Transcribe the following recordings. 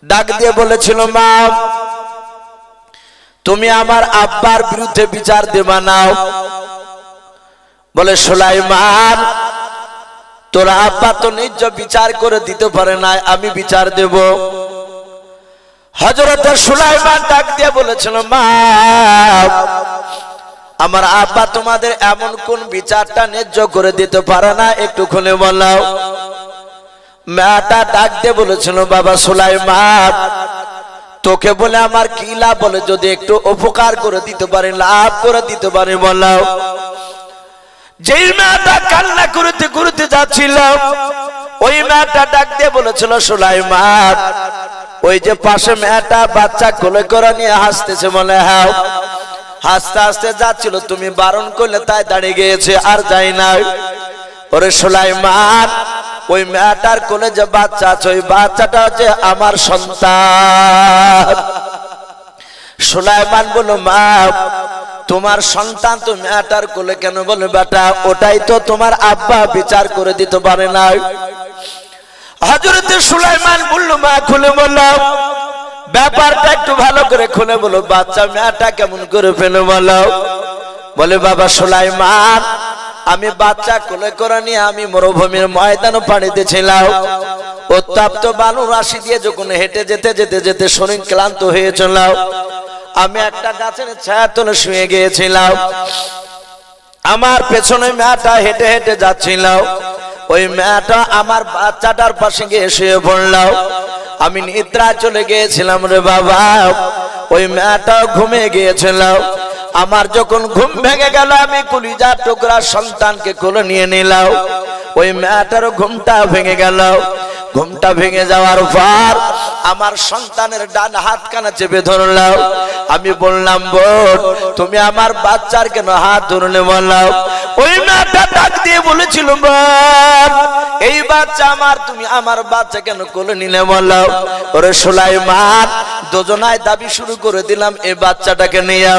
ডাক দিয়ে বলেছিল, মা তুমি আমার আব্বার বিরুদ্ধে বিচার দেবা নাও। বলে, সুলাইমান তোর আব্বা তো নিজ বিচার করে দিতে পারে না, আমি বিচার দেব। হযরত সুলাইমান ডাক দিয়ে বলেছিল, মা আমার আব্বা তোমাদের এমন কোন বিচারটা ন্যায্য করে দিতে পারে না, একটু খুলে বলো। মেয়েটা ডাক দিয়ে বলেছিল, বাবা সুলাইমান তোকে বলে আমার কি লাভ, বলে যদি একটু উপকার করে দিতে পারে, লাভ করে দিতে পারে বলো। যেই মেয়েটা কান্না করতে করতে যাচ্ছিল ওই মেয়েটা ডাক দিয়ে বলেছিল, সুলাইমান ওই যে পাশে মেয়েটা বাচ্চা কোলে করে নিয়ে হাসতেছে, বলে হ্যাঁ, হাসতে হাসতে যাচ্ছিল, তুমি বারণ করলে তাই দাঁড়িয়ে গিয়েছে, আর যাই নাই। ওরে সুলাইমান ওই মেয়েটার কোলে যে বাচ্চা আছে ওই বাচ্চাটা হচ্ছে আমার সন্তান। সুলাইমান বলল, মা তোমার সন্তান তো মেয়েটার কোলে কেন? বলে, বেটা ওটাই তো তোমার আব্বা বিচার করে দিতে পারে না। হযরত সুলাইমান বলল, মা খুলে বলো, ব্যাপারটা একটু ভালো করে খুলে বলো, বাচ্চা মেয়েটা কেমন করে ফেলে বলো। বলে, বাবা সুলাইমান আমি বাচ্চা কোলে করে নিয়ে আমি মরুভূমির ময়দান পাড়ি দিয়েছিলাম, উত্তপ্ত বালু রাশি দিয়ে যখন হেঁটে যেতে যেতে যেতে শরীর ক্লান্ত হয়েছিল, আমি একটা গাছের ছায়া তলে শুয়ে গিয়েছিলাম। আমার পেছনে মেয়েটা হেঁটে হেঁটে যাচ্ছিল, ওই মেয়েটা আমার বাচ্চাটার পাশে গিয়ে শুয়ে পড়ল। আমি নিদ্রা চলে গিয়েছিলাম রে বাবা, ওই মেয়েটা ঘুমিয়ে গিয়েছিল। আমার যখন ঘুম ভেঙে গেল আমি কলিজার টুকরা সন্তানকে কোলে নিয়ে নিলাম। ওই মেয়েটার ঘুমটা ভেঙে গেল। ঘুমটা ভেঙে যাওয়ার পর আমার সন্তানের ডান হাত কানা চেপে ধরলাম। আমি বললাম, বোন তুমি আমার বাচ্চার কেন হাত ধরলে বললাম। ওই মেয়েটা ডাক দিয়ে বলেছিল, বোন এই বাচ্চা আমার, তুমি আমার বাচ্চা কেন কোলে নিলে বললাম। ওরে সুলাইমান দুজনায় দাবি শুরু করে দিলাম এই বাচ্চাটাকে নিয়ে।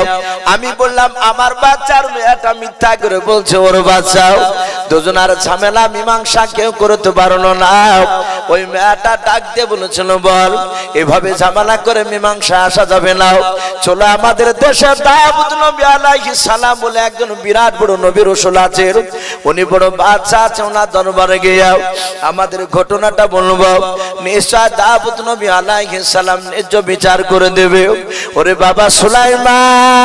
আমি বললাম আমার বাচ্চার, মেয়েটা মিথ্যা করে বলছে ওর বাচ্চা। দুজনার ঝামেলা মীমাংসা কেউ করতে পারলো না। ওই মেয়েটা ডাক দিয়ে বলেছিল, বল এভাবে ঝামেলা করে মীমাংসা আসা যাবে না, চলো আমাদের দেশে দাউদ নবী আলাইহিস সালাম বলে একজন বিরাট বড় নবী রাসূল আছেন, উনি বড় বাদশা আছে, ওনার দরবারে গিয়ে আমাদের ঘটনাটা বলবো, নিশ্চয় দাউদ নবী আলাইহিস সালাম ন্যায্য বিচার করে দেবে। ওরে বাবা সুলাইমান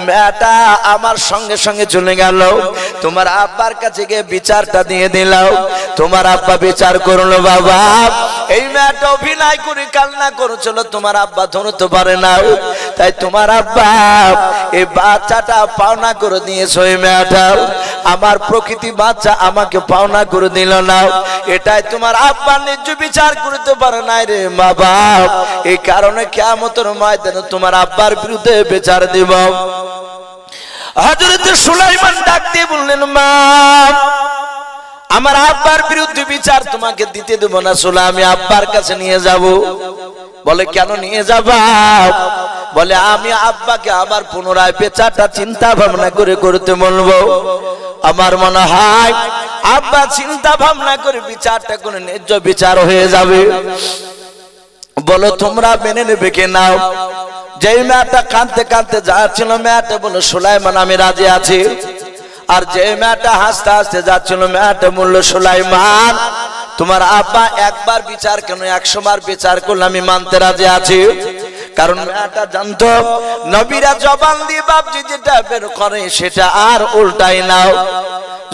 মেয়েটা আমার সঙ্গে সঙ্গে চলে গেল, তোমার আব্বার কাছে গিয়ে বিচারটা দিয়ে দিলাম। তোমার আব্বা বিচার করলো। বাবা এই মেয়েটা অভিনয় করে কান্না করছিল, তোমার আব্বা ধরতে পারে না, তাই তোমার আব্বা এই বাচ্চাটা পাওনা করে দিয়েছে। ওই মেয়েটা আমার প্রকৃতি বাচ্চা আমাকে পাওনা করে দিল না, এটাই তোমার আব্বা ন্যায্য বিচার করতে পারে নাই রে মা বাপ। এই কারণে কিয়ামতের ময়দানে তোমার আব্বার বিরুদ্ধে বিচার দিব। হযরত সুলাইমান ডাক দিয়ে বললেন, মা আমার আব্বার বিরুদ্ধে বিচার তোমাকে দিতে দেব না, সুলা আমি আব্বার কাছে নিয়ে যাব। বলে, কেন নিয়ে যাবা? বলে, আমি আব্বাকে আবার পুনরায় বিচারটা চিন্তা ভাবনা করে করতে বলবো। আমার মনে হয় আব্বা চিন্তা ভাবনা করে বিচারটা করে ন্যায্য বিচার হয়ে যাবে। বলো তোমরা মেনে নেবে কে নাও? যেই মেয়েটা কাঁদতে কাঁদতে যাচ্ছিল মেয়েটা বলল, সুলাইমান আমি রাজি আছি। আর যে মেয়েটা হাসতে হাসতে যাচ্ছিল মেয়েটা বলল, সুলাইমান তোমার আব্বা একবার বিচার কেন 100 বার বিচার করলে আমি মানতে রাজি আছি। কারণ মেয়েটা জানতো নবীরা জবান দিয়ে বাপজি যেটা বের করে সেটা আর উল্টাই নাও,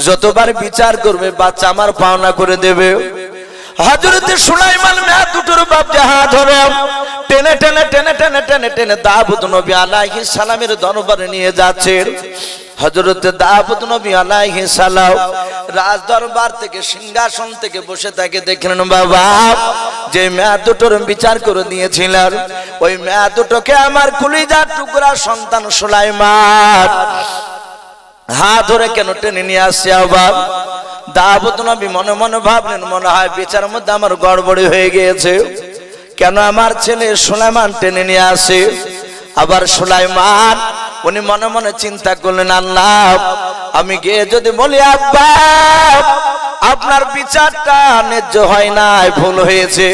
যতবার বিচার করবে বাচ্চা আমার পাওনা করে দেবে। হযরত সুলাইমান মেয়ে দুটোর বাপজি হাত ধরে টেনে টেনে টেনে টেনে টেনে টেনে দাউদ নবী আলাইহিস সালামের দরবারে নিয়ে যাচ্ছেন। হযরত দাউদ নবী আলাইহিস সালাম রাজ দরবার থেকে সিংহাসন থেকে বসে থাকে, দেখলেন বাবা যে মেয়ে দুটোর বিচার করে দিয়েছিলেন ওই মেয়ে দুটোকে আমার কলিজার টুকরা সন্তান সুলাইমান হাত ধরে কেন টেনে নিয়ে আসছে। আবার দাউদ নবী মনে মনে ভাবলেন, মনে হয় বিচারের মধ্যে আমার গড়বড়ি হয়ে গিয়েছে, কেন আমার ছেলে সুলাইমান টেনে নিয়ে আসে। আবার সুলাইমান উনি মনে মনে চিন্তা করলেন, আল্লাহ আমি গিয়ে যদি বলি আব্বা আপনার বিচারটা ন্যায্য হয় নাই, ভুল হয়েছে,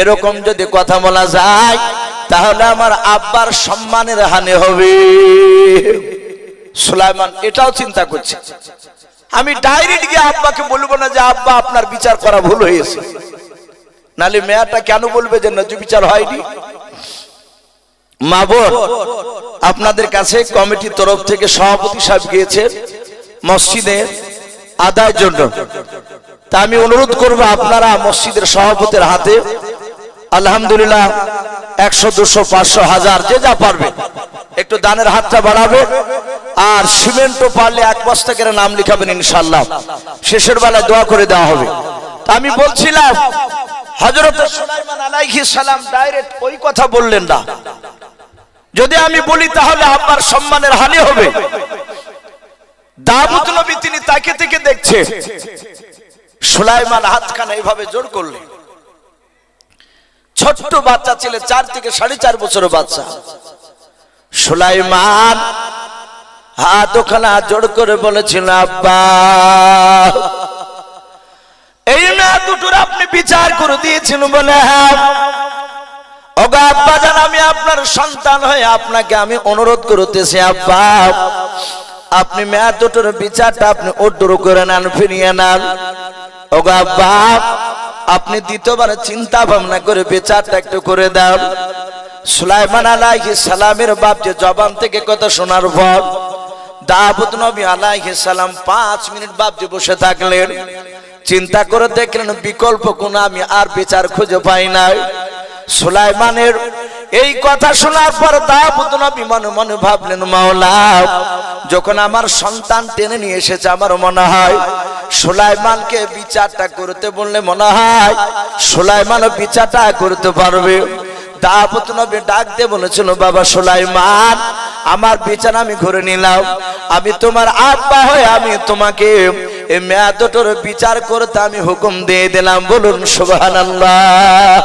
এরকম যদি কথা বলা যায় তাহলে আমার আব্বার সম্মানের হানি হবে। সুলাইমান এটাও চিন্তা করছে, আমি ডাইরেক্ট গিয়ে আব্বাকে বলবো না যে আব্বা আপনার বিচার করা ভুল হয়েছে, নালে মেয়েটা কেন বলবে যে ন্যায্য বিচার হয়নি। মা বোন, আপনাদের কাছে কমিটির তরফ থেকে সভাপতি সাহেব গিয়েছে মসজিদে আদায়ের জন্য, তা আমি অনুরোধ করবো আপনারা মসজিদের সভাপতির হাতে আলহামদুলিল্লাহ 100, 200, 500, 1000 যে যা পারবে একটু দানের হাতটা বাড়াবে, আর সিমেন্টও পারলে 1 বস্তা করে নাম লিখাবেন, ইনশাআল্লাহ শেষের বেলায় দোয়া করে দেওয়া হবে। তা আমি বলছিলাম হযরত সুলাইমান আলাইহিস সালাম ডাইরেক্ট ওই কথা বললেন না, যদি আমি বলি তাহলে আব্বার সম্মানের হানি হবে। দাউদ নবী তিনি তাকে থেকে দেখছে, সুলাইমান হাতখানা এইভাবে জোর করলেন, ছোট্ট বাচ্চা ছেলে 4 থেকে 4.5 বছরের বাচ্চা, সুলাইমান হাত ওখানা জোর করে বলেছিল, আব্বা এই না দুটোর আপনি বিচার করে দিয়েছেন বলে, হ্যাঁ ওগো আব্বা জান আমি আপনার সন্তান হয়ে আপনাকে আমি অনুরোধ করতেছি, আব্বা আপনি মেয়ে দুটোর বিচারটা আপনি ওড্ডুর করে নেন, ফিরিয়ে নেন। ওগো আব্বা আপনি দ্বিতীয়বার চিন্তা ভাবনা করে বিচারটা একটু করে দেন। সুলাইমান আলাইহিস সালামের বাপ যে জবান থেকে কথা শোনার পর দাউদ নবী আলাইহিস সালাম 5 মিনিট বাপ যে বসে থাকলেন, চিন্তা করে দেখলেন বিকল্প কোন আমি আর বিচার খুঁজে পাই নাই। সুলাইমানের এই কথা শোনার পর দাউদ নবী মনে মনে ভাবলেন, মাওলা যখন আমার সন্তান টেনে নিয়ে এসেছে আমার মনে হয় সুলাইমানকে বিচারটা করতে বললে মনে হয় সুলাইমান বিচারটা করতে পারবে। দাউদ নবী ডাক দিয়ে বলেছিল, বাবা সুলাইমান আমার বিচার আমি ঘুরে নিলাম, আমি তোমার আব্বা হয়ে আমি তোমাকে এই মেয়ে দুটোর বিচার করতে আমি হুকুম দিয়ে দিলাম। বলুন সুবহানাল্লাহ।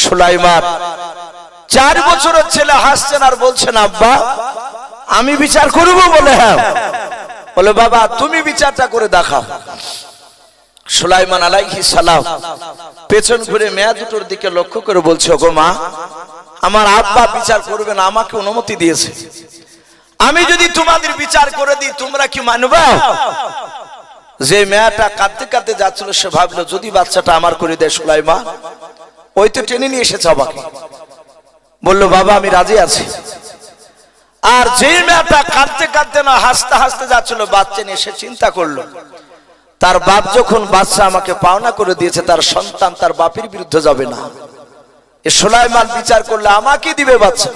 সুলাইমান 4 বছরের ছেলে হাসছেন আর বলছেন, আব্বা আমি বিচার করব বলে, হ্যাঁ বলে বাবা তুমি বিচারটা করে দেখাও। সুলাইমান আলাইহিস সালাম পেছন ঘুরে মেয়ে দুটোর দিকে লক্ষ্য করে বলছে, ওগো মা আমার আব্বা বিচার করবেন আমাকে অনুমতি দিয়েছে, আমি যদি তোমাদের বিচার করে দিই তোমরা কি মানবা? যে মেয়েটা কাঁদতে কাঁদতে যাচ্ছিল সে ভাবলো যদি বাচ্চাটা আমার করে দেয় সুলাইমান, ওই তো টেনে নিয়ে এসেছে আমাকে, বললো বাবা আমি রাজি আছি। আর যে মেয়েটা কাঁদতে কাঁদতে না হাসতে হাসতে যাচ্ছিল বাচ্চা নিয়ে সে চিন্তা করলো তার বাপ যখন বাচ্চা আমাকে পাওনা করে দিয়েছে তার সন্তান তার বাপের বিরুদ্ধে যাবে না, এ সুলাইমান বিচার করলে আমাকে দিবে বাচ্চা।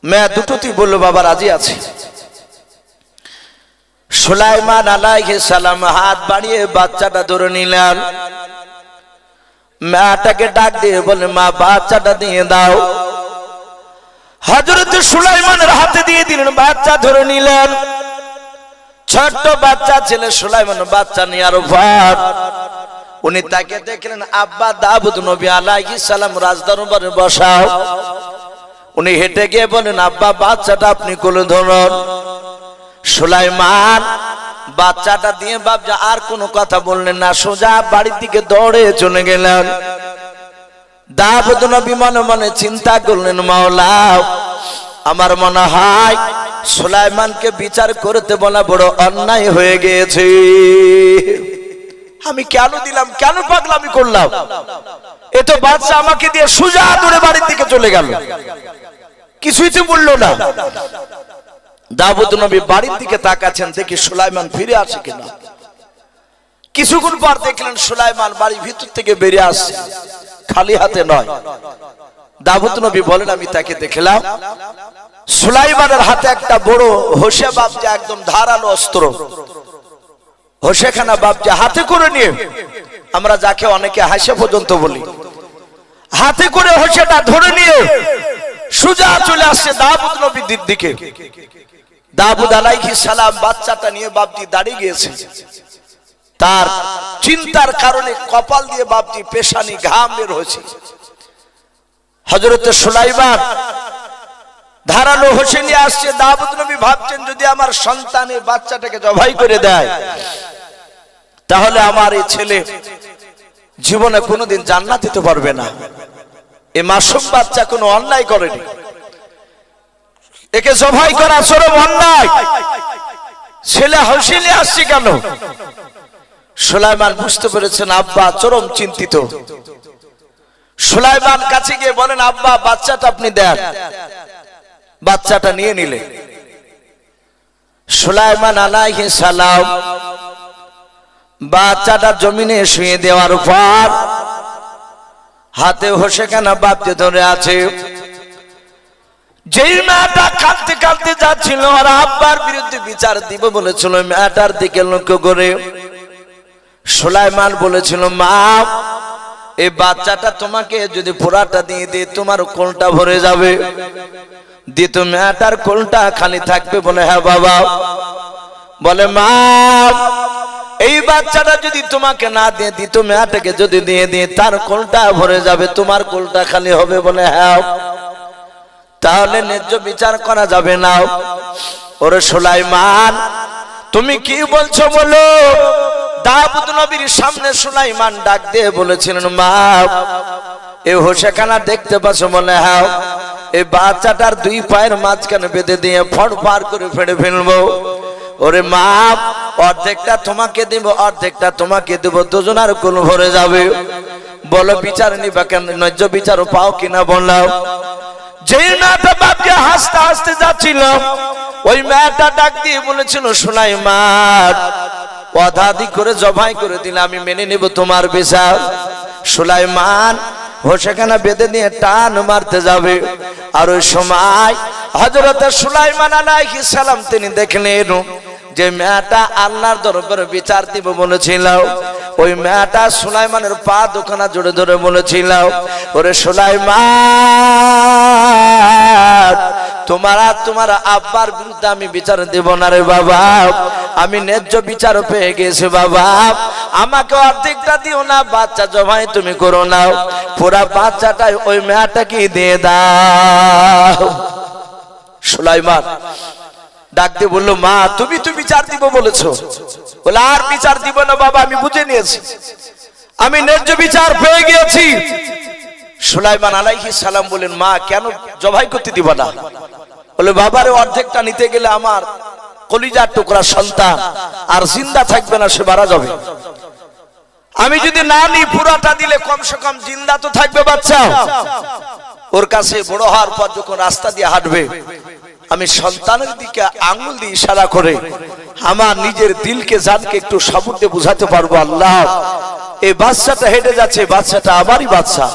মেয়ে দুটোতেই বললো বাবা রাজি আছে। সুলাইমান আলাইহিস সালাম হাত বাড়িয়ে বাচ্চাটা ধরে নিলেন, মেয়েটাকে ডাক দিয়ে বলে মা বাচ্চাটা দিয়ে দাও। হযরত সুলাইমানের হাতে দিয়ে দিলেন, বাচ্চা ধরে নিলেন, ছোট্ট বাচ্চা ছেলে সুলাইমান বাচ্চা নেওয়ার পর উনি তাকে দেখলেন আব্বা দাউদ নবী আলাইহিস সালাম রাজদরবারে বসাও। উনি হেঁটে গিয়ে বলেন, আব্বা বাচ্চাটা আপনি কোলে ধরুন। সুলাইমান বাচ্চাটা দিয়ে বাপজা আর কোনো কথা বললেন না, সোজা বাড়ির দিকে দৌড়ে চলে গেলেন। দাউদ নবী মনে মনে চিন্তা করলেন, মাওলা আমার মনে হয় সুলাইমানকে বিচার করতে বলা বড় অন্যায় হয়ে গিয়েছে, আমি কেন দিলাম, কেন পাগলামি করলাম, এ তো বাচ্চা আমাকে দিয়ে সোজা দৌড়ে বাড়ির দিকে চলে গেল, কিছুই তো বললো না। দাউদ নবী বাড়ির দিকে তাকাচ্ছেন, দেখি সুলাইমান ফিরে আসে কিনা। কিছুক্ষণ পর দেখলেন সুলাইমান বাড়ির ভিতর থেকে বেরিয়ে আসছে, খালি হাতে নয়। দাউদ নবী বলেন আমি তাকে দেখলাম সুলাইমানের হাতে একটা বড় হোসে বাপজা, একদম ধারালো অস্ত্র, হোসেখানা বাপজা হাতে করে নিয়ে, আমরা যাকে অনেকে হাসে পর্যন্ত বলি, হাতে করে হোসেটা ধরে নিয়ে সোজা চলে আসছে দাউদ নবীর দিকে। দাউদ আলাইহিস সালাম বাচ্চাটা নিয়ে বাপজি দাঁড়িয়ে গিয়েছে, তার চিন্তার কারণে কপাল দিয়ে বাপজি পেশানি ঘাম বের হয়েছে। হযরত সুলাইমান ধারালো হোসে নিয়ে আসছে। দাউদ নবী ভাবছেন যদি আমার সন্তানের বাচ্চাটাকে জবাই করে দেয় তাহলে আমার এই ছেলে জীবনে কোনোদিন জান্নাত দিতে পারবে না। এই মাসুম বাচ্চা কোনো অন্যায় করেনি, একে জবাই করা চরম অন্যায়। ছেলে হোসে নিয়ে আসছে কেন? সুলাইমান বুঝতে পেরেছেন আব্বা চরম চিন্তিত। সুলাইমান কাছে গিয়ে বলেন, আব্বা বাচ্চাটা আপনি দেন। বাচ্চাটা নিয়ে নিলে সুলাইমান আলাইহিস সালাম বাচ্চাটা জমিনে শুয়ে দেওয়ার পর হাতে হোসেখানা বাপকে ধরে আছে। যেই মেয়েটা কাঁদতে কাঁদতে যাচ্ছিল আর আব্বার বিরুদ্ধে বিচার দিব বলেছিল, মেয়েটার দিকে লক্ষ্য করে সুলাইমান বলেছিল, মা এই বাচ্চাটা তোমাকে যদি পুরাটা দিয়ে দিই তোমার কোলটা ভরে যাবে, দ্বিতীয় মেয়েটার কোলটা খালি থাকবে। বলে হ্যাঁ বাবা। বলে মা এই বাচ্চাটা যদি তোমাকে না দিয়ে দ্বিতীয় মেয়েটাকে যদি দিয়ে দিই তার কোলটা ভরে যাবে, তোমার কোলটা খালি হবে। বলে হ্যাঁ। তাহলে ন্যায্য বিচার করা যাবে না। ওরে সুলাইমান তুমি কি বলছো বলো? দাউদ নবীর সামনে সুলাইমান ডাক দিয়ে বলেছিলেন, মা এই হোসেখানা দেখতে পাচ্ছ? বলে হ্যাঁ। এই বাচ্চাটার দুই পায়ের মাঝখানে বেঁধে দিয়ে ফড়ফড় করে ফেড়ে ফেলবো। ওরে মা অর্ধেকটা তোমাকে দিব অর্ধেকটা তোমাকে দেবো, দুজনের কোল ভরে যাবে। বলো বিচার নিবা কেন? ন্যায্য বিচার পাও কিনা বললাম। যেই মেয়েটা বাপকে হাসতে হাসতে যাচ্ছিল ওই মেয়েটা ডাক দিয়ে বলেছিল, সুলাইমান অধাদি করে জবাই করে দিলে আমি মেনে নেব তোমার বিচার। সুলাইমান হোসেখানা বেঁধে নিয়ে টান মারতে যাবে। আর ওই সময় হযরত সুলাইমান আলাইহিস সালাম তিনি দেখলেন যে মেয়েটা আল্লাহর দরবারে বিচার দিব বলেছিল, ওই মেয়েটা সুলাইমানের পা দুখানা জোরে ধরে বলেছিল, ওরে সুলাইমান তোমার আর তোমার আব্বার বিরুদ্ধে আমি বিচার দেব না রে বাবা, আমি ন্যায্য বিচার পেয়ে গেছি বাবা, আমাকে অর্ধেকটা দিও না, বাচ্চা জবাই তুমি করো না, পুরা বাচ্চাটাই ওই মেয়েটাকে দিয়ে দাও। সুলাইমান ডাক দিয়ে বললো, মা তুমি তো বিচার দিব বলেছো। বলে আর বিচার দিব না বাবা, আমি বুঝে নিয়েছি, আমি ন্যায্য বিচার পেয়ে গিয়েছি। সুলাইমান আলাইহিস সালাম বলেন, মা কেন জবাই করতে দিব না? বলে বাবারে অর্ধেকটা নিতে গেলে আমার কলিজার টুকরা সন্তান আর জিন্দা থাকবে না, সে মারা যাবে। আমি যদি না নিই পুরাটা দিলে কমসে কম জিন্দা তো থাকবে বাচ্চা। ওর কাছে বড় হওয়ার পর যখন রাস্তা দিয়ে হাঁটবে আমি সন্তানের দিকে আঙ্গুল দিয়ে ইশারা করে আমার নিজের দিলকে জানকে একটু সাবুর দিয়ে বুঝাতে পারবো, আল্লাহ এই বাচ্চাটা হেঁটে যাচ্ছে, বাচ্চাটা আমারই বাচ্চা।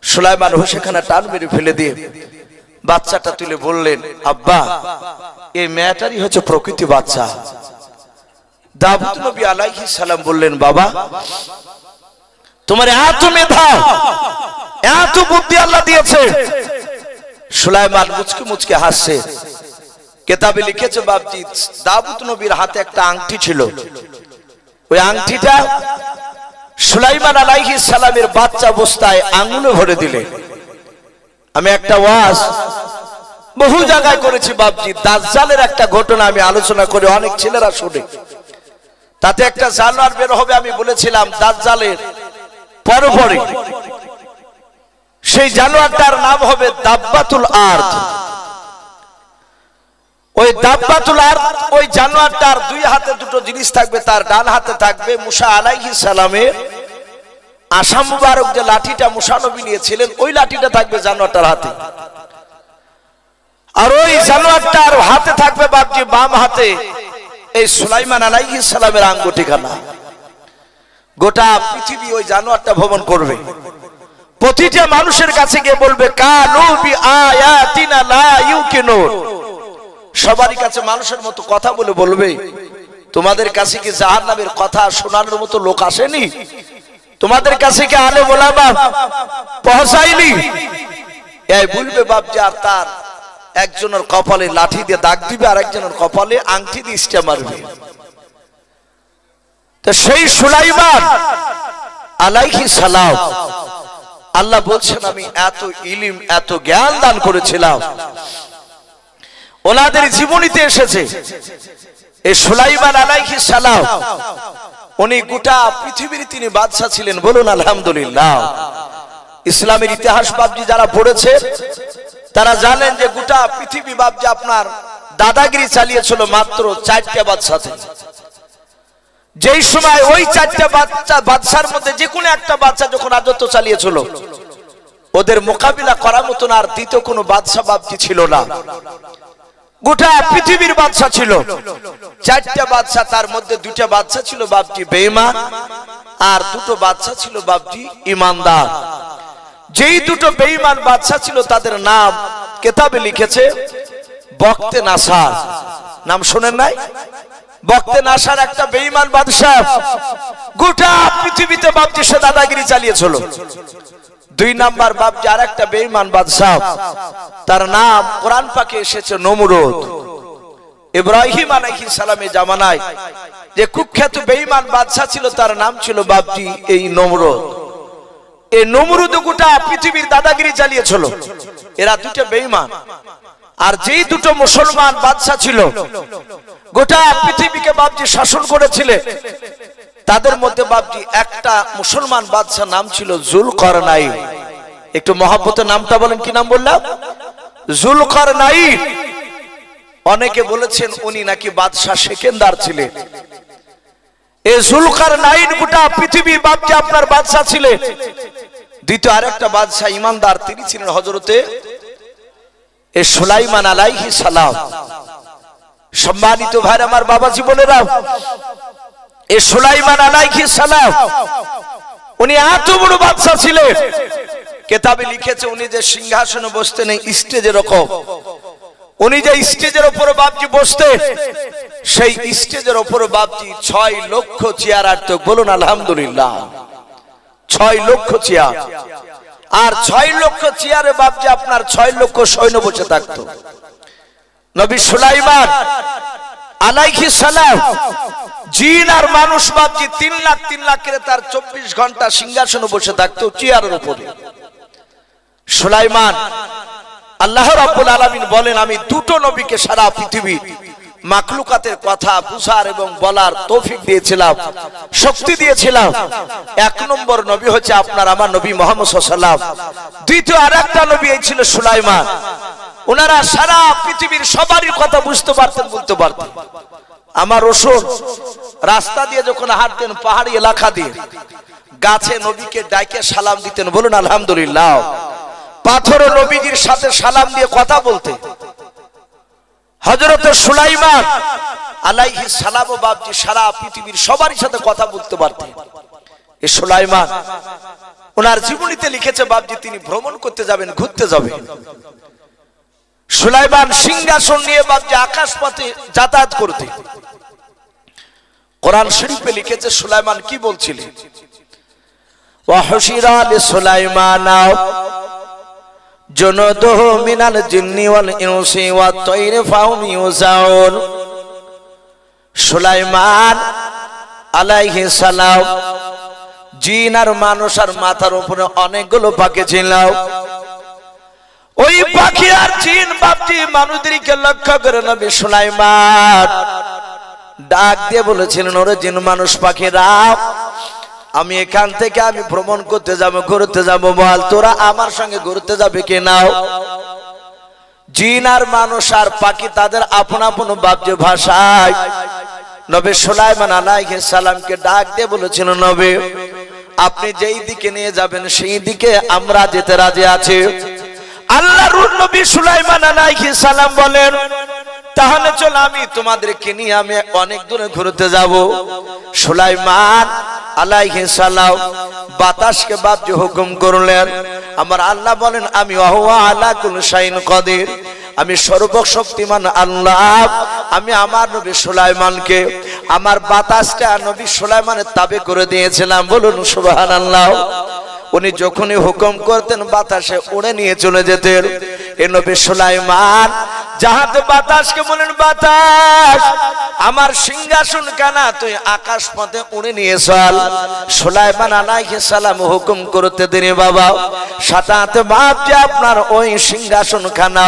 সুলাইমান হোসেখানা টান মেরে ফেলে দিয়ে বাচ্চাটা তুলে বললেন, আব্বা এই মেয়েটারই হচ্ছে প্রকৃতি বাচ্চা। দাউদ নবী আলাইহিস সালাম বললেন, বাবা তোমার এত মেধা এত বুদ্ধি আল্লাহ দিয়েছে। সুলাইমান মুচকে মুচকে হাসছে। কিতাবে লিখেছে বাপজি, দাউদ নবীর হাতে একটা আংটি ছিল, ওই আংটিটা সুলাইমান আলাইহিস সালামের বাচ্চা অবস্থায় আঙ্গুলে ভরে দিলেন। আমি একটা ওয়াজ বহু জায়গায় করেছি বাপজি, দাজ্জালের একটা ঘটনা আমি আলোচনা করে অনেক ছেলেরা শুনে, তাতে একটা জানোয়ার বের হবে আমি বলেছিলাম দাজ্জালের পরপরে, সেই জানোয়ারটার নাম হবে দাব্বাতুল আরদ। ওই দাব্বাতুল আরদ ওই জানোয়ারটার দুই হাতে দুটো জিনিস থাকবে, তার ডান হাতে থাকবে মুসা আলাইহিস সালামের আশা মুবারক যে লাঠিটা মুসা নবী নিয়েছিলেন ওই লাঠিটা থাকবে জানোয়ারটার হাতে, আর ওই জানোয়ারটার হাতে থাকবে বাপজি বাম হাতে এই সুলাইমান আলাইহিস সালামের আঙ্গুঠিখানা। গোটা পৃথিবী ওই জানোয়ারটা ভ্রমণ করবে, প্রতিটা মানুষের কাছে গিয়ে বলবে কানু বি আয়াতিনা লা ইউকিনুন। সবারই কাছে মানুষের মতো কথা বলে বলবে, তোমাদের কাছে কি জাহান্নামের কথা শোনানোর মতো লোক আসেনি? তোমাদের কাছে কি আলেম ওলামা পৌঁছায়নি? এই বলবে বাপজি, আর তার একজনের কপালে লাঠি দিয়ে দাগ দিবে আর একজনের কপালে আংটি দিয়ে ইস্টা মারবে। তো সেই সুলাইমান আলাইহিস সালাম আল্লাহ বলছেন আমি এত ইলম এত জ্ঞান দান করেছিলাম। ওনাদের জীবনীতে এসেছে এই সুলাইমান আলাইহিস সালাম উনি গোটা পৃথিবীর তিনি বাদশা ছিলেন। বলুন আলহামদুলিল্লাহ। ইসলামের ইতিহাস বাবজি যারা পড়েছে তারা জানেন যে গোটা পৃথিবী বাবজি আপনার দাদাগিরি চালিয়েছিল মাত্র 4টা বাদশাতে। যেই সময় ওই 4টা বাদশার মধ্যে যে কোনো একটা বাদশা যখন রাজত্ব চালিয়েছিল ওদের মোকাবিলা করার মতন আর দ্বিতীয় কোনো বাদশা বাবজি ছিল না। গোটা পৃথিবীর বাদশা ছিল 4টা বাদশা, তার মধ্যে 2টা বাদশা ছিল বাবজি বেঈমান আর 2টো বাদশা ছিল বাবজি ইমানদার। যেই 2টো বেঈমান বাদশা ছিল তাদের নাম কিতাবে লিখেছে বখতে নাসার। নাম শুনেন নাই? বখতে নাসার একটা বেঈমান বাদশা গোটা পৃথিবীতে বাবজি সে দাদাগিরি চালিয়েছিল। 2 নাম্বার বাবজি আরেকটা বেঈমান বাদশা, তার নাম কোরআন পাকে এসেছে নমরুদ। ইব্রাহিম আলাইহিস সালামের জামানায় যে কুখ্যাত বেঈমান বাদশা ছিল তার নাম ছিল বাবজি এই নমরুদ। এই নমরুদ গোটা পৃথিবীর দাদাগিরি চালিয়েছিল। এরা 2টা বেঈমান। আর যেই 2টো মুসলমান বাদশা ছিল গোটা পৃথিবীকে বাবজি শাসন করেছিলেন তাদের মধ্যে বাবজি একটা মুসলমান বাদশার নাম ছিল জুলকারনাইন। একটু মহব্বতের নামটা বলেন, কি নাম বললাম? জুলকারনাইন। অনেকে বলেছেন উনি নাকি বাদশা সেকেন্দার ছিলেন। এই জুলকারনাইন গোটা পৃথিবীর বাবজি আপনার বাদশা ছিলেন। দ্বিতীয় আরেকটা বাদশা ইমানদার তিনি ছিলেন হযরতে সুলাইমান আলাইহিস সালাম। সম্মানিত ভাই আমার বাবা জীবনেরা, এই সুলাইমান আলাইহিস সালাম উনি এত বড় বাদশা ছিলেন কিতাবে লিখেছে উনি যে সিংহাসনে বসতেন এই স্টেজের রকম, উনি যে স্টেজের উপর বাবজি বসতেন সেই স্টেজের উপর বাবজি 6 লক্ষ চেয়ার আটত। বলুন আলহামদুলিল্লাহ। 6 লক্ষ চেয়ার। আর 6 লক্ষ চেয়ারে বাবজি আপনার 6 লক্ষ সৈন্য বসে থাকতো। নবী সুলাইমান আলাইহিস সালাম জিন আর মানুষ বাবজি 3 লাখ করে তার 24 ঘন্টা সিংহাসনে বসে থাকতো চেয়ারের উপরে। সুলাইমান আল্লাহ রাব্বুল আলামিন বলেন আমি 2টো নবীকে সারা পৃথিবী মাখলুকাতের কথা বুঝার এবং বলার তৌফিক দিয়েছিলাম, শক্তি দিয়েছিলাম। 1 নম্বর নবী হচ্ছে আপনার আমার নবী মুহাম্মদ সাল্লাল্লাহু আলাইহি ওয়াসাল্লাম। দ্বিতীয় আরেকটা নবী এই ছিল সুলাইমান। ওনারা সারা পৃথিবীর সবারই কথা বুঝতে পারতেন, বলতে পারতেন। আমার রাসূল রাস্তা দিয়ে যখন হাঁটতেন পাহাড়ি এলাকা দিয়ে গাছে নবীকে ডাকে সালাম দিতেন। বলুন আলহামদুলিল্লাহ। পাথরে নবীজির সাথে সালাম দিয়ে কথা বলতে হযরত সুলাইমান আলাইহিস সালাম বাবজি সারা পৃথিবীর সবারই সাথে কথা বলতে পারতেন। এই সুলাইমান ওনার জীবনীতে লিখেছে বাবজি তিনি ভ্রমণ করতে যাবেন, ঘুরতে যাবেন। সুলাইমান সিংহাসন নিয়ে বাবজি আকাশপথে যাতায়াত করতে। কোরআন শরীফে লিখেছে সুলাইমান কি বলছিলেন? ওয়া হুশিরা লিসুলাইমানা জুনুদুহু মিনাল জিন্নি ওয়াল ইনসি ওয়াত তায়রি ফাহুম ইউজাউন। সুলাইমান আলাইহিস সালাম জিন আর মানুষ আর মাথার উপরে অনেকগুলো পাখি ছিল। ওই পাখি আর জিন বাপজি মানুষদেরকে লক্ষ্য করে নবী সুলাইমান ডাক দিয়ে বলেছিলেন ওরে জিন মানুষ পাখিরা আমি এখান থেকে আমি ভ্রমণ করতে যাব, ঘুরতে যাব, বল তোরা আমার সঙ্গে ঘুরতে যাবে কি নাও? জিন আর মানুষ আর পাখি তাদের আপন আপন বাপজি ভাষায় নবী সুলাইমান আলাইহিস সালামকে ডাক দিয়ে বলেছিল নবী আপনি যেই দিকে নিয়ে যাবেন সেই দিকে আমরা যেতে রাজি আছি। আল্লাহর নবী সুলাইমান আলাইহিস সালাম বলেন তাহলে চল আমি তোমাদেরকে নিয়ে আমি অনেক দূরে ঘুরতে যাব। সুলাইমান আলাইহিস সালাম বাতাসকে বাপজি হুকুম করলেন। আমার আল্লাহ বলেন আমি ওয়া আলা কুল্লি শাইইন কাদির, আমি সর্বশক্তিমান আল্লাহ। আমি আমার নবী সুলাইমানকে আমার বাতাসটা নবী সুলাইমানের তাবে করে দিয়েছিলাম। বলুন সুবহানাল্লাহ। উনি যখনই হুকুম করতেন বাতাসে উড়ে নিয়ে চলে যেতেন। এ নবী সুলাইমান জাহাতে বাতাসকে বলেন, বাতাস আমার সিংহাসন কানা তুই আকাশ পথে উড়ে নিয়ে চল। সুলাইমান আলাইহিস সালাম হুকুম করতে দিনে বাবা, সাথে বাপজি আপনার ওই সিংহাসন খানা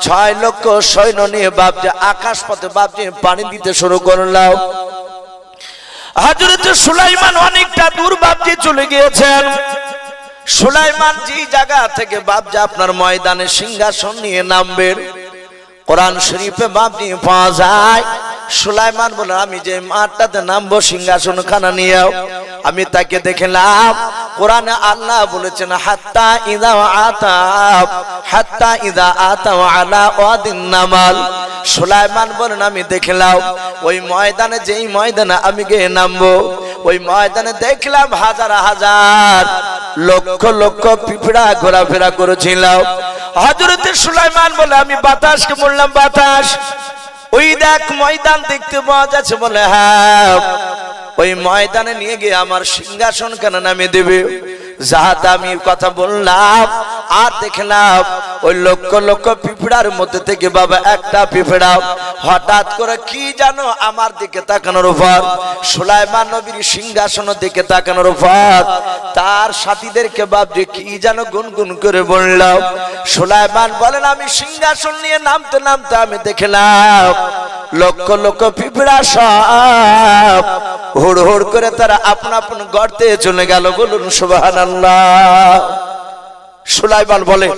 6 লক্ষ সৈন্য নিয়ে বাপজি আকাশ পথে বাপজি পানি দিতে শুরু করলাম। হযরত সুলাইমান অনেকটা দূর বাপজি চলে গিয়েছেন। সুলাইমান যে জায়গা থেকে বাপজি আপনার ময়দানে সিংহাসন নিয়ে নামবেন, কোরআন শরীফে বাপজি পাওয়া যায় সুলাইমান বলে আমি যে মাঠটাতে নামবো সিংহাসন খানা নিয়ে, আমি তাকে দেখলাম কোরআনে আল্লাহ বলেছেন হাত্তা ইদা আতা আলা ওয়াদিন নামাল। সুলাইমান বলেন আমি দেখলাম ওই ময়দানে, যেই ময়দানে আমি গিয়ে নামবো ওই ময়দানে দেখলাম হাজার হাজার লক্ষ লক্ষ পিঁপড়া ঘোরাফেরা করেছিল। হযরত সুলাইমান বলে আমি বাতাসকে বললাম, বাতাস ওই দেখ ময়দান দেখতে পাওয়া যাচ্ছে। বলে হ্যাঁ, ওই ময়দানে নিয়ে গিয়ে আমার সিংহাসন কেন নামিয়ে দেবে। যাহাতে আমি কথা বললাম আর দেখলাম ওই লক্ষ লক্ষ পিঁপড়ার মধ্যে থেকে বাবা একটা পিঁপড়া হঠাৎ করে কি জানো আমার দিকে তাকানোর পর, সুলাইমান নবীর সিংহাসনের দিকে তাকানোর পর তার সাথীদেরকে বাপজি কি জানো গুনগুন করে বললাম। সুলাইমান বলেন আমি সিংহাসন নিয়ে নামতে নামতে আমি দেখলাম লক্ষ লক্ষ পিঁপড়া সব হুড় হুড় করে তারা আপন আপন গর্তে চলে গেল। বলুন সুবহানাল্লাহ। সুলাইমান বলে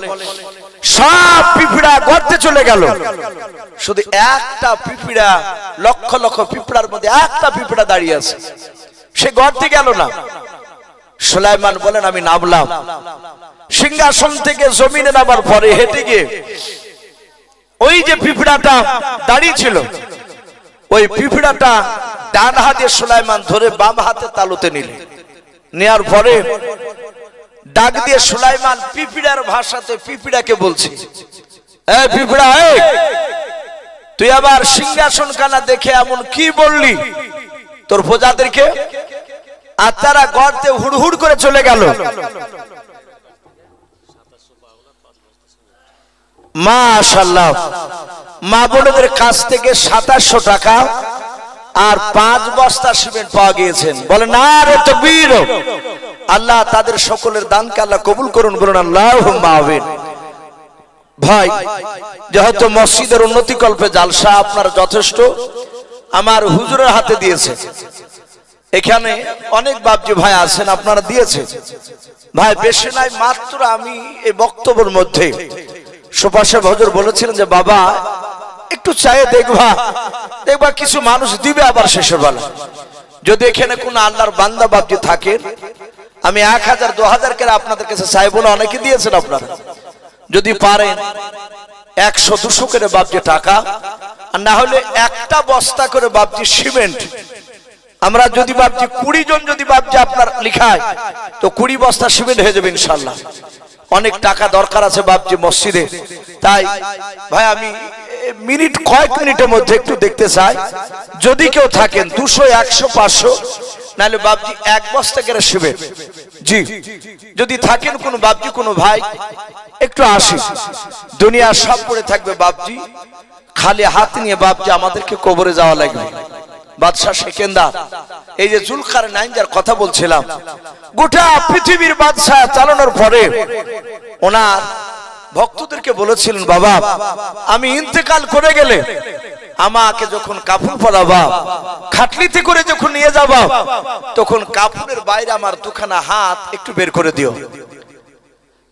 সব পিঁপড়া গর্তে চলে গেল, শুধু একটা পিঁপড়া লক্ষ লক্ষ পিঁপড়ার মধ্যে একটা পিঁপড়া দাঁড়িয়ে আছে, সে গর্তে গেল না। সুলাইমান বলেন আমি নামলাম সিংহাসন থেকে জমিনে নামার পরে হেঁটে গিয়ে ওই যে পিঁপড়াটা দাঁড়িয়ে ছিল ওই পিঁপড়াটা ডান হাতে সুলাইমান ধরে বাম হাতে তালুতে নিলে, নেয়ার পরে ডাক দিয়ে সুলাইমান পিঁপড়ার ভাষাতে পিঁপড়াকে বলছে, এই পিঁপড়া তুই আবার সিংহাসন খানা দেখে এমন কি বললি তোর প্রজাদেরকে, আর তারা গর্তে হুড়হুড় করে চলে গেল। মাশাআল্লাহ, মা বোনদের কাছ থেকে 2700 টাকা আর 5 বস্তা সিমেন্ট পাওয়া গিয়েছেন। বলে না রে তাকবীর, আল্লাহ তাদের সকলের দানকে আল্লাহ কবুল করুন, বলুন আল্লাহুম্মা আমিন। ভাই যেহেতু মসজিদের উন্নতি কল্পে জালসা আপনারা যথেষ্ট আমার হুজুরের হাতে দিয়েছে, এখানে অনেক বাপজি ভাই আছেন আপনারা দিয়েছে ভাই, বেশি নাই মাত্র আমি এই বক্তব্যের মধ্যে সুপাশে হুজুর বলেছিলেন যে বাবা একটু চায়ে দেখবা কিছু মানুষ দিবে আবার শেষের বেলা। যদি এখানে কোন আল্লাহর বান্দা বাপজি থাকে আমি 1000 2000 করে আপনাদের কাছে চাইবো না, অনেকে দিয়েছেন আপনারা, যদি পারেন 100 200 করে বাপজি টাকা, আর না হলে একটা বস্তা করে বাপজি সিমেন্ট, আমরা যদি বাপজি 20 জন যদি বাপজি আপনার লিখায় তো 20 বস্তা সিমেন্ট হয়ে যাবে ইনশাআল্লাহ। অনেক টাকা দরকার আছে বাপজি মসজিদে, তাই ভাই আমি কয়েক মিনিটের মধ্যে একটু দেখতে চাই যদি কেউ থাকেন 200 100 500 নাহলে বাপজি 1 বস্তা করে সিমেন্ট, জি যদি থাকেন কোন বাপজি কোন ভাই একটু আসি, দুনিয়া সব পড়ে থাকবে বাপজি, খালি হাত নিয়ে বাপজি আমাদেরকে কবরে যাওয়া লাগবে। বাদশা সেকেন্দার এই যে জুলকারনাইন যার কথা বলছিলাম, গোটা পৃথিবীর বাদশা চালানোর পরে ওনার ভক্তদেরকে বলেছিলেন বাবা আমি ইন্তেকাল করে গেলে আমাকে যখন কাফন পরাবা খাটলিতে করে যখন নিয়ে যাবা তখন কাফনের বাইরে আমার দুখানা হাত একটু বের করে দিও।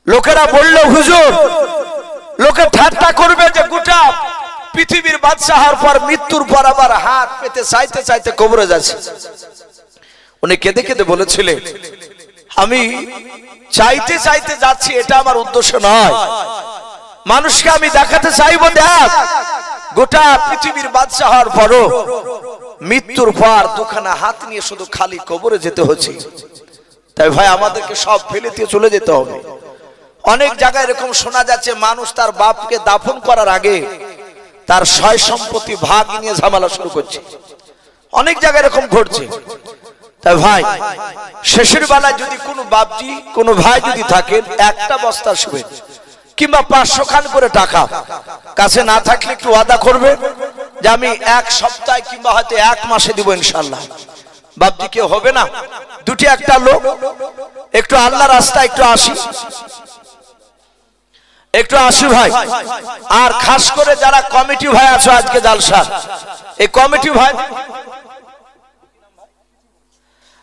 লোকেরা বলল হুজুর, লোকে ঠাট্টা করবে যে গোটা পৃথিবীর বাদশাহ হওয়ার পর মৃত্যুর পর আবার হাত পেতে চাইতে চাইতে কবরে যাচ্ছে। উনি কেঁদে কেঁদে বলেছিলেন আমি চাইতে চাইতে যাচ্ছি, এটা আমার উদ্দেশ্য নয়, মানুষকে আমি দেখাতে চাইবো দেখ গোটা পৃথিবীর বাদশাহ হওয়ার পরও মৃত্যুর পর দুখানা হাত নিয়ে শুধু খালি কবরে যেতে হচ্ছে। তাই ভাই আমাদেরকে সব ফেলে দিয়ে চলে যেতে হবে। অনেক জায়গায় এরকম শোনা যাচ্ছে মানুষ তার বাপকে দাফন করার আগে তার সয় সম্পত্তি ভাগ নিয়ে ঝামেলা শুরু করছে, অনেক জায়গায় এরকম ঘটছে। তাই ভাই শেষের বেলায় যদি কোনো বাপজি কোনো ভাই যদি থাকেন একটা বস্তা সিমেন্ট কিংবা 500 খান করে টাকা কাছে না থাকলে একটু ওয়াদা করবে যে আমি এক সপ্তাহে কিংবা হয়তো 1 মাসে দিব ইনশাআল্লাহ। বাপজি কেউ হবে না? দুটি একটা লোক একটু আল্লাহর রাস্তায় একটু আসি, একটু আসি ভাই। আর খাস করে যারা কমিটি ভাই আছো আজকে জালসা, এই কমিটি ভাই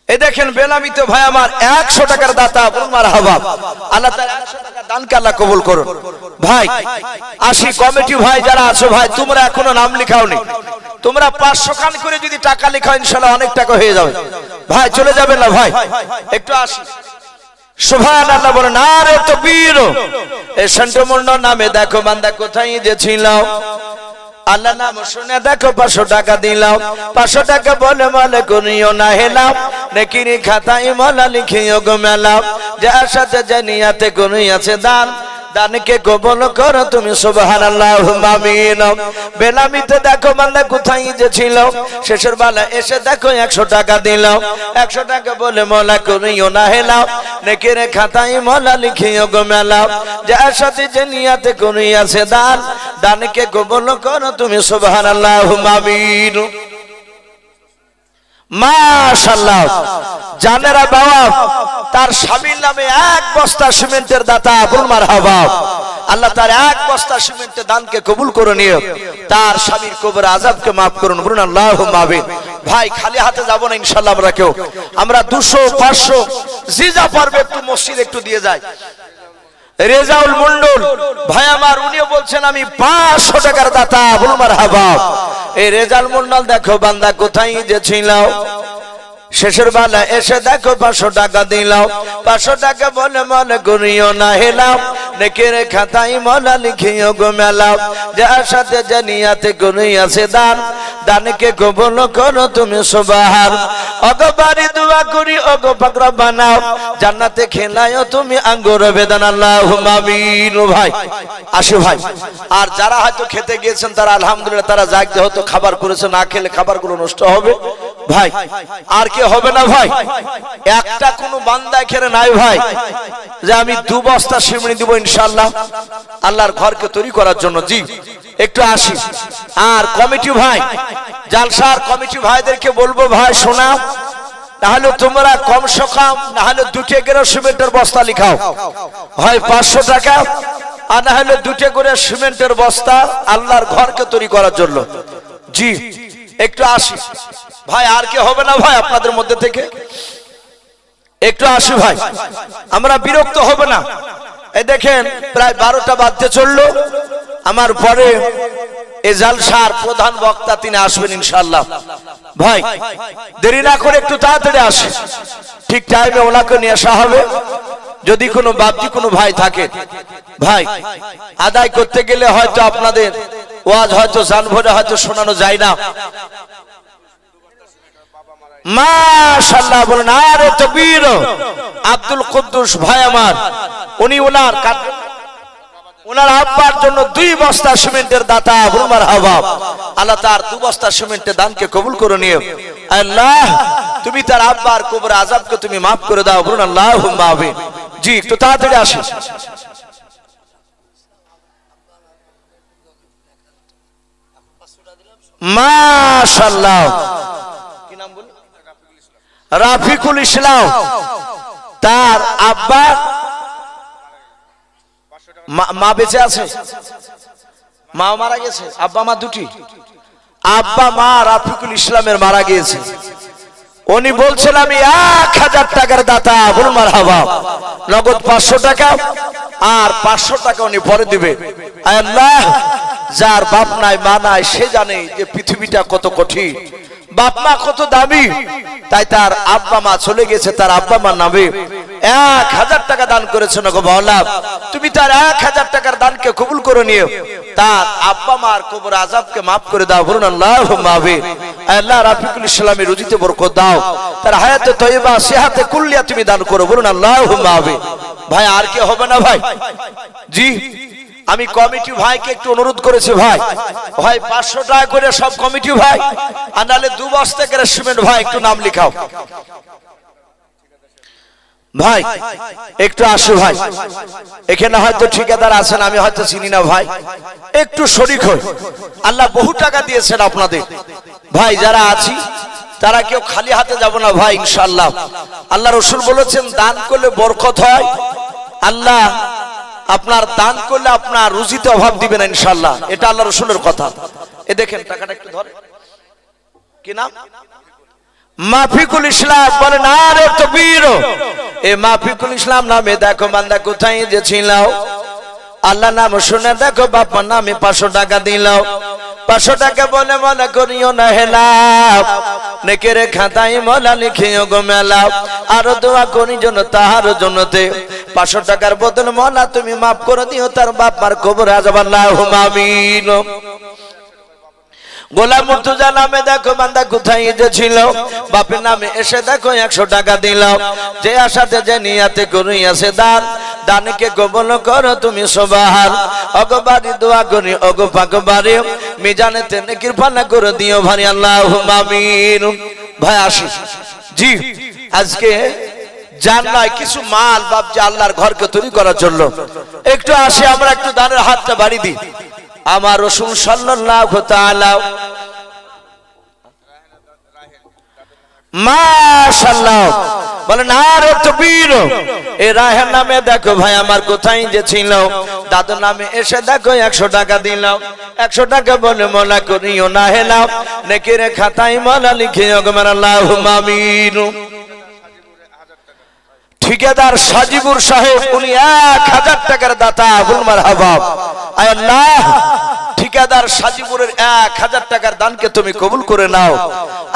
এই দেখেন বেলামিতে ভাই আমার 100 টাকার দাতা, বলুন মারহাবা। আল্লাহ তাআলা 100 টাকা দানকে আল্লাহ কবুল করুন। ভাই আসি কমিটি ভাই যারা আছো ভাই, তোমরা এখনো নাম লেখাওনি, তোমরা 500 খান করে যদি টাকা লেখাও ইনশাআল্লাহ অনেক টাকা হয়ে যাবে ভাই, চলে যাবেন না ভাই, একটু আসি। সুবহানাল্লাহ বলেন, নারে তাকবীর। এই সন্টমন্ডল নামে দেখো বান্দা কোথায় যে ছিল, আল্লাহ নাম শুনে দেখো 500 টাকা দিলাম, 500 টাকা বলে মলে করিও না হেলাম, নেকির খাতায় মলা লিখিও গো মেলাম, যার সাথে জানিয়াতে কোনই আছে দান, দানকে কবুল করো তুমি সুবহানাল্লাহ আমিন। বেলামিতে দেখো বান্দা কোথায় যে ছিল, শেষের বেলা এসে দেখো 100 টাকা দিলাম, 100 টাকা বলে মলা করিও না হেলাম, নেকির খাতায় মলা লিখিও গো মেলাম, যার সাথে জানিয়াতে কোনই আছে দান, দানকে কবুল করো তুমি সুবহানাল্লাহ আমিন। মাশাআল্লাহ। জানেরা বাবা তার স্বামীর নামে 1 বস্তা সিমেন্টের দাতা, বলুন মারহাবা। আল্লাহ তার 1 বস্তা সিমেন্টের দানকে কবুল করে নিও, তার স্বামীর কবর আযাবকে maaf করুন, বলুন আল্লাহুম্মা আমিন। ভাই খালি হাতে যাব না ইনশাআল্লাহ, আমরা কেউ আমরা 200 500 জি যা পারবে একটু মসজিদ একটু দিয়ে যায়। রেজাউল মন্ডল ভাই আমার, উনিও বলছেন আমি 500 টাকার দাতা, বলুন মারহাবা। এই রেজাউল মন্ডল দেখো বান্দা কোথায় যে ছিল, শেষের বেলা এসে দেখো 500 টাকা দিলাম, 500 টাকা বলে মনে করিও না হেলাম, নেকের খাতায় মলা লিখিও গো মেলাম, যার সাথে জানিয়াতে কোনই আছে দান, দানকে কবুল করো তুমি সুবহান। ওগো বাড়ি দোয়া করি ওগো পাক রব্বানা, জান্নাতে খেলায়ও তুমি আঙ্গুর বেদান, আল্লাহুম্মা আমিন। ভাই আসো ভাই। আর যারা হয়তো খেতে গিয়েছেন তারা আলহামদুলিল্লাহ, তারা জাগতে হতো খাবার করেছে, না খেলে খাবারগুলো নষ্ট হবে ভাই। আর কি হবে না ভাই? একটা কোনো বান্দা এখানে নাই ভাই যে আমি 2 বস্তা সিমেন্ট দিব ইনশাআল্লাহ আল্লাহর ঘরকে তৈরি করার জন্য। জি একটু আসি। আর কমিটি ভাই, জালসার কমিটি ভাইদেরকে বলবো ভাই শোনা, তাহলে তোমরা কমসে কম না হলে 2 করে সিমেন্টের বস্তা লিখাও, হয় 500 টাকা আর না হলে 2 করে সিমেন্টের বস্তা আল্লাহর ঘরকে তৈরি করার জন্য। জি একটু আসি ভাই। আর কি হবে না ভাই আপনাদের মধ্যে থেকে? একটু আসি ভাই, আমরা বিরক্ত হব না। এই দেখেন প্রায় 12টা বাজতে চললো, আমার পরে এই জালসার প্রধান বক্তা তিনি আসবেন ইনশাআল্লাহ। ভাই দেরি না করে একটু তাড়াতাড়ি আসে, ঠিক টাইমে ওনাকে নিয়ে আসা হবে। যদি কোনো বাপজি কোনো ভাই থাকে ভাই, আদায় করতে গেলে হয়তো আপনাদের ওয়াজ হয়তো জান ভরে হয়তো শোনানো যায় না। মাশাআল্লাহ বলেন, আরে তাকবীর। আব্দুল কুদ্দুস ভাই আমার, উনি ওনার আব্বার জন্য 2 বস্তা সিমেন্টের দাতা, বলুন মারহাবা। আল্লাহ তার 2 বস্তা সিমেন্টের দানকে কবুল করে নিও। আল্লাহ তুমি তার আব্বার কবর আযাবকে তুমি maaf করে দাও, বলুন আল্লাহুম্মা আমিন। জি একটু তাড়াতাড়ি আসি। মাশাআল্লাহ। কি নাম বলি? রাফিকুল ইসলাম। তার আব্বা মা বেঁচে আছে, মা মারা গেছে, আব্বা মা দুটি, আব্বা মা রাফিকুল ইসলামের মারা গিয়েছে। উনি বলছেন আমি 1000 টাকার দাতা, বলুন মারহাবা। নগদ 500 টাকা আর 500 টাকা উনি পরে দিবে। আল্লাহ যার বাপ নাই মা নাই সে জানে যে পৃথিবীটা কত কঠিন, বাপ মা কত দামি, তাই তার আব্বা মা চলে গেছে, তার আব্বা মা নামে 1000 টাকা দান করেছেন গো মাওলা, তুমি তার 1000 টাকার দানকে কবুল করে নিও, তার আব্বা মার কবর আযাবকে maaf করে দাও, বলুন আল্লাহুম্মা আমিন। আল্লাহ রাফিকুল ইসলামের রুজিতে বরকত দাও, তার হায়াতে তয়্যিবা সিহাতে কুল্লিয়া তুমি দান করো, বলুন আল্লাহুম্মা আমিন। ভাই আর কি হবে না ভাই? জি আমি কমিটি ভাইকে একটু অনুরোধ করেছি ভাই, ভাই 500 টাকা করে সব কমিটি ভাই, আর নালে 2 বস্তা করে সিমেন্ট ভাই একটু নাম লিখাও। ভাই একটু আসো ভাই, এখানে হয়তো ঠিকাদার আছেন, আমি হয়তো চিনি না ভাই, একটু শরীক হই। আল্লাহ বহু টাকা দিয়েছেন আপনাদের ভাই, যারা আছি তারা কেউ খালি হাতে যাব না ভাই ইনশাআল্লাহ। আল্লাহ রসুল বলেছেন দান করলে বরকত হয়, আল্লাহ আপনার দান করলে আপনার রুজিতে অভাব দিবে না ইনশাআল্লাহ, এটা আল্লাহ রসুলের কথা। এ দেখেন টাকাটা একটু ধরে, কি নাম? মাফিকুল ইসলাম। বলে না রে তকবীর। এই মাফিকুল ইসলাম নামে দেখো বান্দা কোথায় যে ছিল, আল্লাহ নাম শুনে দেখো বাবার নামে 500 টাকা দিল। 500 টাকা বলে মনে করিও না হেলাও, নেকের খাতায় মোলা লিখিও গো মেলা, আর দোয়া করি জন্য তাহার জন্যতে 500 টাকার বদল মোলা তুমি মাফ করে দিও তার বাবার কবর আযাব, আল্লাহুম্মা আমিন। গোলাম মুর্তজা নামে দেখো বান্দা কোথায় যে ছিল, বাপের নামে এসে দেখো 100 টাকা দিল। যে আশাতে যে নিয়াতে করিয়াছে দান, দানকে কবুল করো তুমি সুবহান। অগবারি দোয়া করি অগো পাকবারি, মিজানেতে নেকির পানা করে দিও ভারি, আল্লাহুম্মা আমিন। ভাই আসি জি, আজকে জান নাই কিছু মাল বাপজি আল্লাহর ঘরকে তৈরি করার জন্য, একটু আসি আমরা একটু দানের হাতটা বাড়ি দিই। আমার রাসূল সাল্লাল্লাহু তাআলা মাশাআল্লাহ বলেন আরে তাকবীর। এই রাহের নামে দেখো ভাই আমার কোথায় যে ছিল, দাদুর নামে এসে দেখো 100 টাকা দিলাম। 100 টাকা বলে মোলা করিও না হেলাও, নেকির খাতায় মোলা লিখিও গো আমার, আল্লাহুম্মা আমিন। ঠিকাদার সাজিবুর সাহেব উনি 1000 টাকার দাতা, বল মারহাবা। আয় আল্লাহ ঠিকাদার সাজিবুরের 1000 টাকার দানকে তুমি কবুল করে নাও।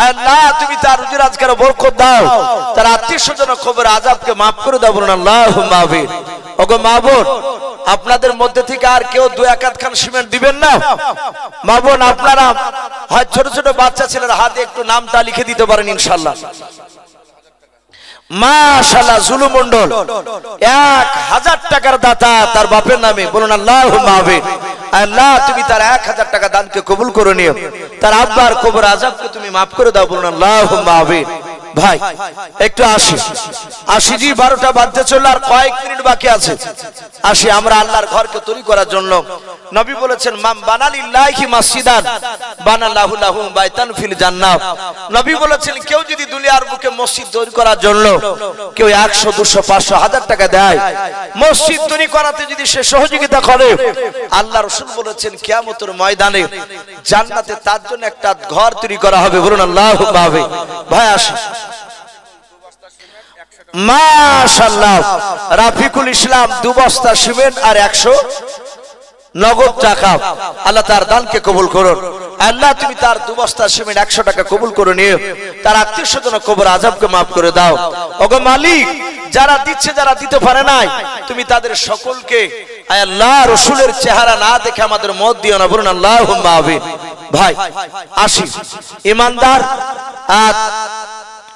আয় আল্লাহ তুমি তার রুজি রোজগারে বরকত দাও, তার আত্মীয়স্বজন কবর আযাবকে maaf করে দাও, বলুন আল্লাহুম্মা আমিন। ওগো মাবুদ, আপনাদের মধ্যে থেকে আর কেউ 2-1 খান সিমেন্ট দিবেন না? মাবুদ আপনারা হয় ছোট ছোট বাচ্চা ছেলের হাতে একটু নামটা লিখে দিতে পারেন ইনশাআল্লাহ। মাশাআল্লাহ জুলু মন্ডল 1000 টাকার দাতা তার বাপের নামে, বলুন আল্লাহুম্মা আমিন। আল্লাহ তুমি তার 1000 টাকা দানকে কবুল করে নিও, তার আব্বার কবর আযাবকে তুমি maaf করে দাও, বলুন আল্লাহুম্মা আমিন। ভাই একটু আসি জি, 12টা বাজতে চলল, আর কয়েক মিনিট বাকি আছে। আসি আমরা আল্লাহর ঘরকে তৈরি করার জন্য, নবী বলেছেন মাম বানালিল্লাহি মাসজিদান বানাল্লাহু লাহু বাইতান ফিল জান্নাহ। নবী বলেছেন কেউ যদি দুনিয়ার বুকে মসজিদ তৈরি করার জন্য কেউ 100, 200, 500, 1000 টাকা দেয়, মসজিদ তৈরি করাতে যদি সে সহযোগিতা করে, আল্লাহ রাসূল বলেছেন কিয়ামতের ময়দানে জান্নাতে তার জন্য একটা ঘর তৈরি করা হবে, বলুন আল্লাহুম্মা আমিন। ভাই আসি মাশাআল্লাহ রাফিকুল ইসলাম 2 বস্তা সিমেন্ট আর 100 নগদ টাকা, আল্লাহ তার দানকে কবুল করুন। আল্লাহ তুমি তার 2 বস্তা সিমেন্ট 100 টাকা কবুল করে নিও, তার আত্মীয়স্বজন কবর আযাবকে maaf করে দাও। ওগো মালিক, যারা দিচ্ছে যারা দিতে পারে নাই, তুমি তাদের সকলকে আয় আল্লাহ রাসূলের চেহারা না দেখে আমাদের মত দিও না, বলুন আল্লাহুম্মা আমিন। ভাই আসি, ইমানদার আর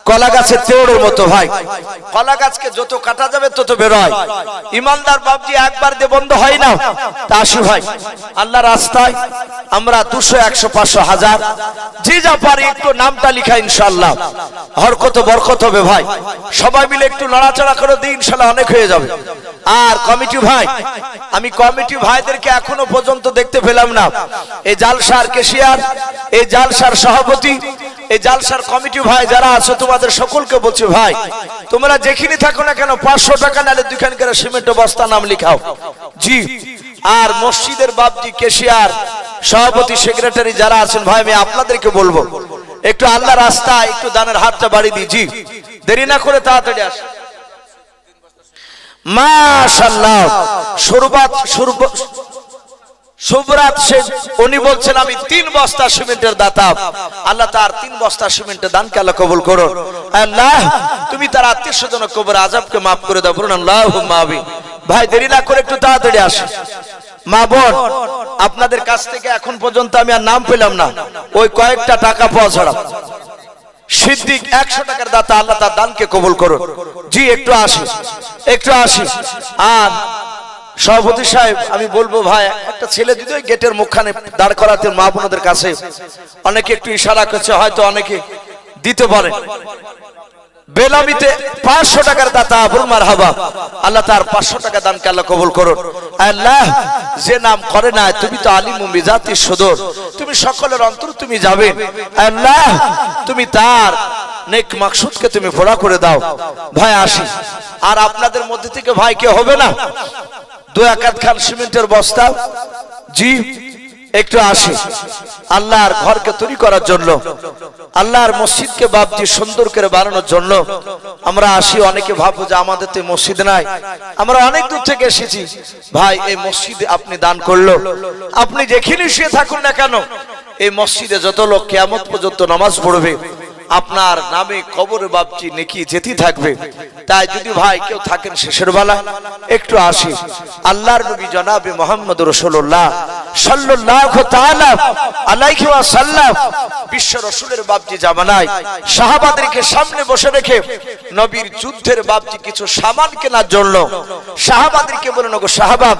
কলা গাছের তেওড়ের মতো। ভাই কলা গাছকে যত কাটা যাবে তত বের হয়, ইমানদার বাপজি একবার দিয়ে বন্ধ হয় না। তা আসি ভাই আল্লাহর রাস্তায় আমরা 200, 100, 500, 1000 যে যা পারি একটু নামটা লিখা, ইনশাআল্লাহ হরকত বরকত হবে। ভাই সবাই মিলে একটু নড়াচড়া করে দিই, ইনশাআল্লাহ অনেক হয়ে যাবে। আর কমিটি ভাই, আমি কমিটি ভাইদেরকে এখনো পর্যন্ত দেখতে পেলাম না। এই জালসার কেশিয়ার, এই জালসার সভাপতি, এই জালসার কমিটি ভাই যারা আছো, তোমাদের সকলকে বলছি ভাই তোমরা যেখানে থাকো না কেন 500 টাকা নালে 2 খান করে সিমেন্টের বস্তা নাম লিখাও জি। আর মসজিদের বাপজি, কেশিয়ার, সভাপতি, সেক্রেটারি যারা আছেন ভাই, আমি আপনাদেরকে বলবো একটু আল্লাহ রাস্তায় একটু দানের হাতটা বাড়ি দিই জি, দেরি না করে তাড়াতাড়ি আসেন। মাশাআল্লাহ সুবরাত শেখ উনি বলছেন আমি 3 বস্তা সিমেন্টের দাতা, আল্লাহ তার 3 বস্তা সিমেন্টের দানকে আল্লাহ কবুল করুন। আল্লাহ তুমি তার আত্মীয়স্বজন কবর আযাবকে maaf করে দাও, বলুন আল্লাহুম্মা আমিন। ভাই দেরি না করে একটু তাড়াতাড়ি আসেন। মা বোন আপনাদের কাছ থেকে এখন পর্যন্ত আমি আর নাম পেলাম না, ওই কয়েকটা টাকা পাওয়া ছাড়া। সিদ্দিক 100 টাকার দাতা, আল্লাহ তার দানকে কবুল করুন জি। একটু আসি। আর সভাপতি সাহেব আমি বলবো ভাই একটা ছেলে যদি ওই গেটের মুখখানে দাঁড় করাতে, মা বোনদের কাছে অনেকে একটু ইশারা করছে, হয়তো অনেকে দিতে পারে। বেনামিতে 500 টাকার দাতা বলুন মারহাবা। আল্লাহ তার 500 টাকা দানকে আল্লাহ কবুল করুন। আল্লাহ যে নাম করে না, তুমি তো আলিমুম বিজাতিস সুদূর, তুমি সকলের অন্তর তুমি যাবে। আল্লাহ তুমি তার নেক মাকসুদকে তুমি পুরা করে দাও। ভাই আসি, আর আপনাদের মধ্যে থেকে ভাই কে হবে না 2 খান সিমেন্টের বস্তা, জি একটু আসি আল্লাহর ঘরকে তৈরি করার জন্য, আল্লাহর মসজিদকে বাপজি সুন্দর করে বানানোর জন্য আমরা আসি। অনেকে ভাবো যে আমাদের তো মসজিদ নাই, আমরা অনেক দূর থেকে এসেছি। ভাই এই মসজিদে আপনি দান করলো, আপনি যেখানে শুয়ে থাকুন না কেন, এই মসজিদে যত লোক কিয়ামত পর্যন্ত নামাজ পড়বে আপনার নামে কবরে বাপজি নেকি যেতে থাকবে। তাই যদি ভাই কেউ থাকেন শেষের বেলা একটু আসি, আল্লাহর নবী জনাবে মুহাম্মদ রাসূলুল্লাহ সাল্লাল্লাহু তাআলা আলাইহি ওয়াসাল্লাম বিশ্ব রাসূলের বাপজি জামানায় সাহাবাদেরকে সামনে বসে রেখে নবীর যুদ্ধের বাপজি কিছু সামান কেনার জন্য সাহাবাদেরকে বলেন, গো সাহাবা,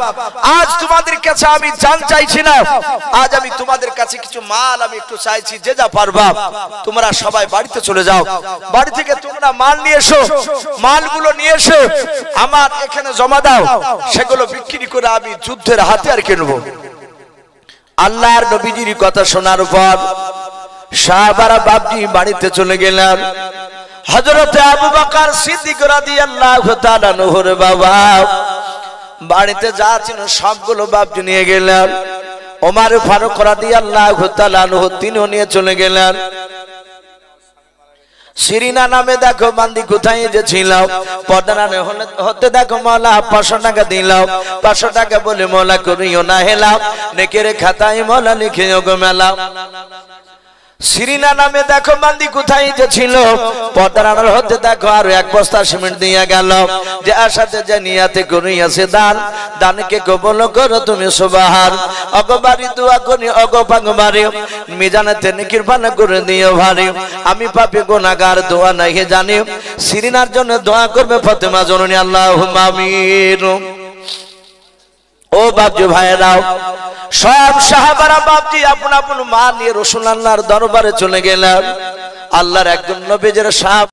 আজ তোমাদের কাছে আমি জান চাইছি না, আজ আমি তোমাদের কাছে কিছু মাল আমি একটু চাইছি, যে যা পারবা তোমরা সবাই বাড়িতে চলে যাও, বাড়ি থেকে তোমরা মাল নিয়ে এসো, মালগুলো নিয়ে এসে আমার এখানে জমা দাও, সেগুলো বিক্রি করে আমি যুদ্ধের হাতিয়ার কিনবো। আল্লাহর নবীজির কথা শোনার পর সাহাবারা বাপজি বাড়িতে চলে গেলেন। হযরত আবু বকর সিদ্দিক রাদিয়াল্লাহু তাআলা আনহুর বাবা বাড়িতে যা ছিল সবগুলো বাপজি নিয়ে গেলেন। ওমর ফারুক রাদিয়াল্লাহু তাআলা আনহু তিনিও নিয়ে চলে গেলেন। সিরিনা নামে দেখো বান্দি কোথায় যে ছিল, পর্দানে হতে দেখো মওলা 500 টাকা দিল, 500 টাকা বলে মওলা করিও না হেলাও, নেকের খাতায় মওলা লিখিও গো মেলা। সিরিনা নামে দেখো বান্দি কোথায় যে ছিল, পর্দার হতে দেখো আর 1 বস্তা সিমেন্ট দিয়ে গেল, যে আশাতে যে নিয়াতে করিয়াছে দান, দানকে কবুল করো তুমি সুবহান। অগবারি দোয়া করি অগ পাগবারি, মিজানেতে নেকির পানা করে দিও ভারী, আমি পাপী গুনাহগার দোয়া নাই জানি, সিরিনার জন্য দোয়া করবে ফাতেমা জননী আল্লাহুম্মা আমিন। ও বাপজি ভাইরাও, সব সাহাবারা বাপজি আপন আপন মা নিয়ে রাসূলুল্লাহর দরবারে চলে গেলেন। আল্লাহর একজন নবীর সাহাবা